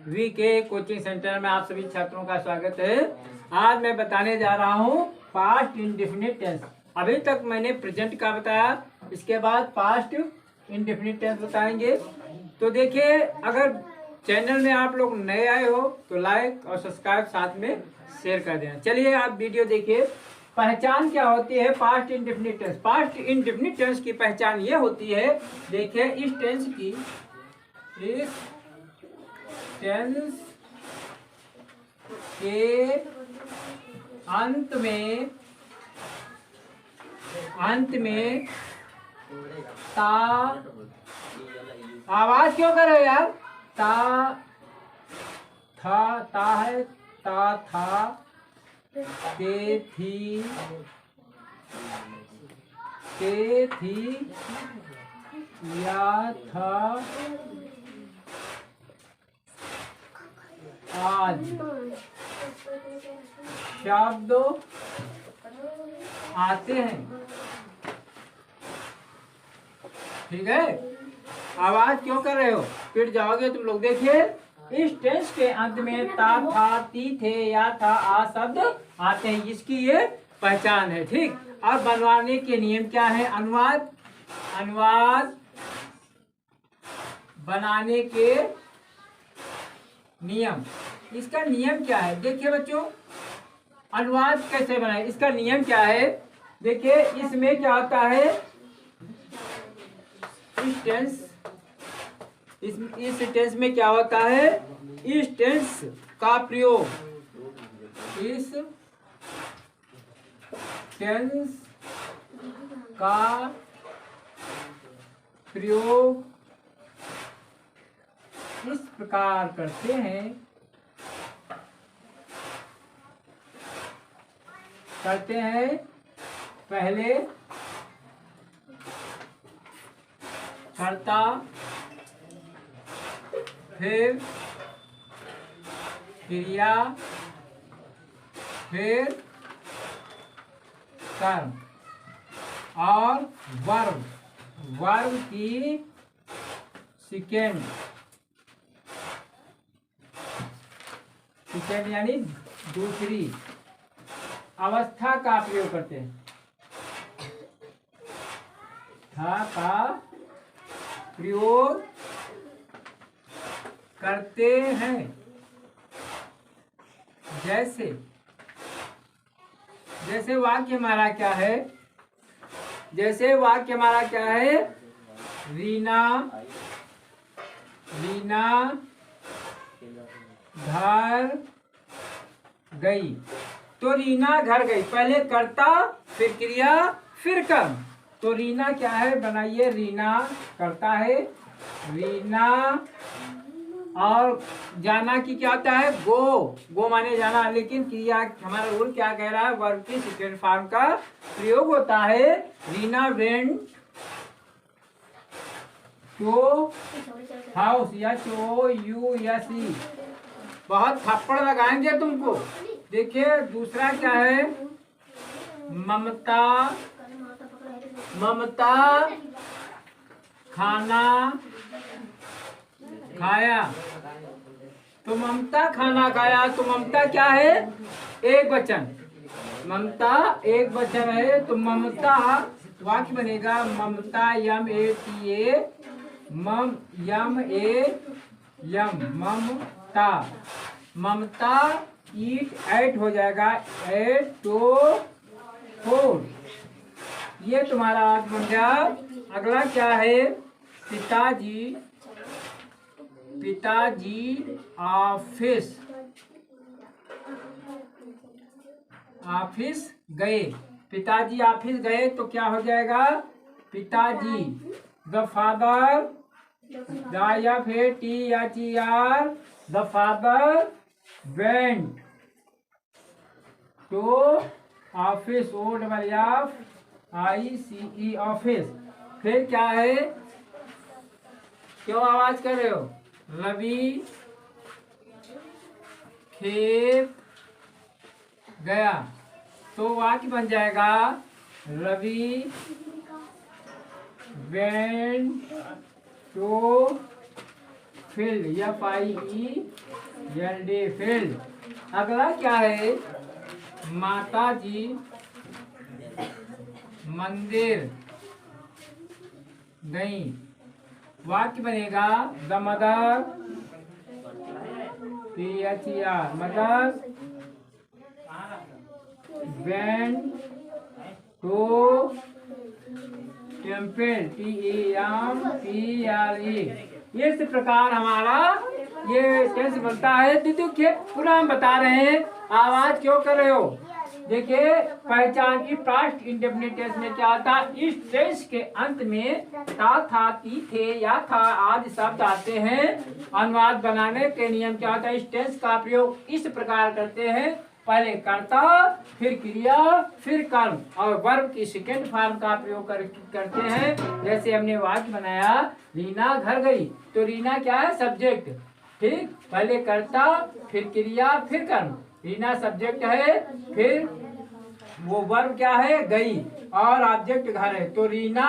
VK coaching centre में आप सभी छात्रों का स्वागत है। आज मैं बताने जा रहा हूँ पास्ट इंडेफिनिट टेंस। अभी तक मैंने प्रेजेंट का बताया, इसके बाद पास्ट इंडेफिनिट टेंस बताएंगे। तो देखिए, अगर चैनल में आप लोग नए आए हो तो लाइक और सब्सक्राइब साथ में शेयर कर देना। चलिए आप वीडियो देखिए। पहचान क्या होती है past indefinite tense? Past indefinite tense की पहचान ये होती है, देखिए इस टेंस के अंत में ता, आवाज क्यों कर रहे हो यार? ता था, ता है, ता था, ते थी, या था, आज शब्द आते हैं। ठीक है, आवाज क्यों कर रहे हो? पिट जाओगे तुम लोग। देखिए, इस टेंस के अंत में ता, था, ती, थे, या था, आ शब्द आते हैं। इसकी ये पहचान है। ठीक, और बनवाने के नियम क्या है? अनुवाद बनाने के नियम। इसका नियम क्या है? देखिए बच्चों, अनुवाद कैसे बनाए, इसका नियम क्या है? देखिए, इसमें क्या होता है, इस टेंस में क्या होता है? इस टेंस का प्रयोग, इस टेंस का प्रयोग इस प्रकार करते हैं, पहले कर्ता, फिर क्रिया, फिर कर्म और वर्ब की सेकेंड यानी दूसरी अवस्था का प्रयोग करते हैं। था का प्रयोग करते हैं। जैसे वाक्य हमारा क्या है? रीना घर गई। तो रीना घर गई, पहले कर्ता, फिर क्रिया, फिर कर्म। तो रीना क्या है? बनाइए, रीना करता है, रीना। और जाना की क्या होता है? गो माने जाना। लेकिन क्रिया हमारा रूल क्या कह रहा है? वर्ब की सेकेंड फॉर्म का प्रयोग होता है। रीना वेंट टू हाउस, या चो यू या सी। बहुत थप्पड़ लगाएंगे तुमको। देखिए, दूसरा क्या है? ममता खाना खाया। तो ममता खाना खाया, तो ममता क्या है? एक वचन। ममता एक वचन है, तो ममता वाक्य बनेगा ममता, यम A T A, Mamata eat eight हो जाएगा, 8 to 4। ये तुम्हारा आज बन गया। अगला क्या है? पिताजी ऑफिस गए। पिताजी ऑफिस गए तो क्या हो जाएगा? पिताजी। The father, the father went to office, OFICE office. फिर क्या है? क्यों आवाज कर रहे हो? रवि खेत गया। तो वाक्य बन जाएगा Ravi went to field, FIELD field. अगला क्या है, माता जी मंदिर गई। वाक्य बनेगा the mother mother went to temple TEMPLE। इस प्रकार हमारा ये टेंस बनता है। देखिए पूरा हम बता रहे हैं, आवाज क्यों कर रहे हो। देखिए पहचान की पास्ट इंडेफिनिट टेंस में क्या था, इस टेंस के अंत में था, ती, थे या था आदि शब्द आते हैं। अनुवाद बनाने के नियम क्या होता है, इस टेंस का प्रयोग इस प्रकार करते हैं, पहले कर्ता, फिर क्रिया, फिर कर्म और वर्ब की सेकेंड फॉर्म का प्रयोग करते हैं। जैसे हमने वाक्य बनाया, रीना घर गई, तो रीना क्या है, सब्जेक्ट। ठीक, पहले कर्ता, फिर क्रिया, फिर कर्म। रीना सब्जेक्ट है, फिर वो वर्ब क्या है, गई, और ऑब्जेक्ट घर है। तो Reena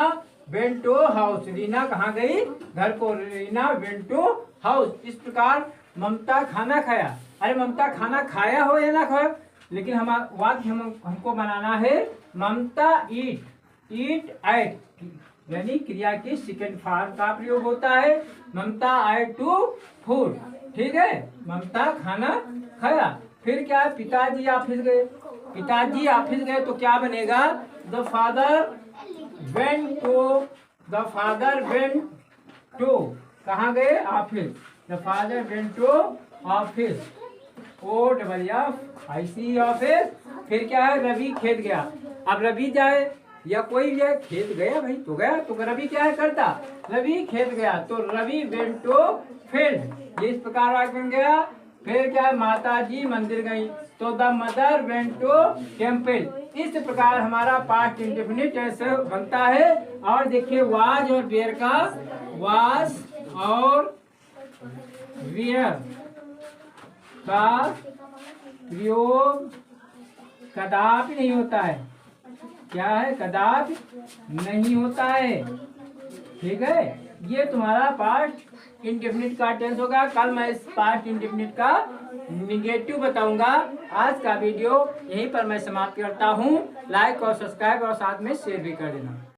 went to house, Reena कहाँ गई, घर को। Reena went to house. इस प्रकार ममता खाना खाया। अरे ममता खाना खाया हो या ना खाया, लेकिन हमारा वाक्य हमको बनाना है, ममता ईट एट, यानी क्रिया की सेकेंड फॉर्म का प्रयोग होता है। ममता एट टू फूड। ठीक है, ममता खाना खाया। फिर क्या है, पिताजी ऑफिस गए। पिताजी ऑफिस गए तो क्या बनेगा, द फादर वेंट टू कहाँ गए, office. The father went to office, OFFIC office. फिर क्या है, रवि खेत गया। अब रवि जाए या कोई जाए, खेत गया भाई तो गया, तो रवि क्या है, करता, रवि खेत गया, तो रवि वेंट टू फील्ड। ये इस प्रकार वाक्य बन गया। फिर क्या है, माता जी मंदिर गई, तो the mother went to temple. इस प्रकार हमारा पास्ट इंडेफिनिट टेंस बनता है। और देखिए वाज और वेयर का, वाज और वेयर का प्रयोग कदापि नहीं होता है। क्या है, कदापि नहीं होता है। ठीक है, ये तुम्हारा पास्ट इंडेफिनिट का टेंस होगा। कल मैं इस पास्ट इंडेफिनिट का निगेटिव बताऊंगा। आज का वीडियो यहीं पर मैं समाप्त करता हूँ। लाइक और सब्सक्राइब और साथ में शेयर भी कर देना।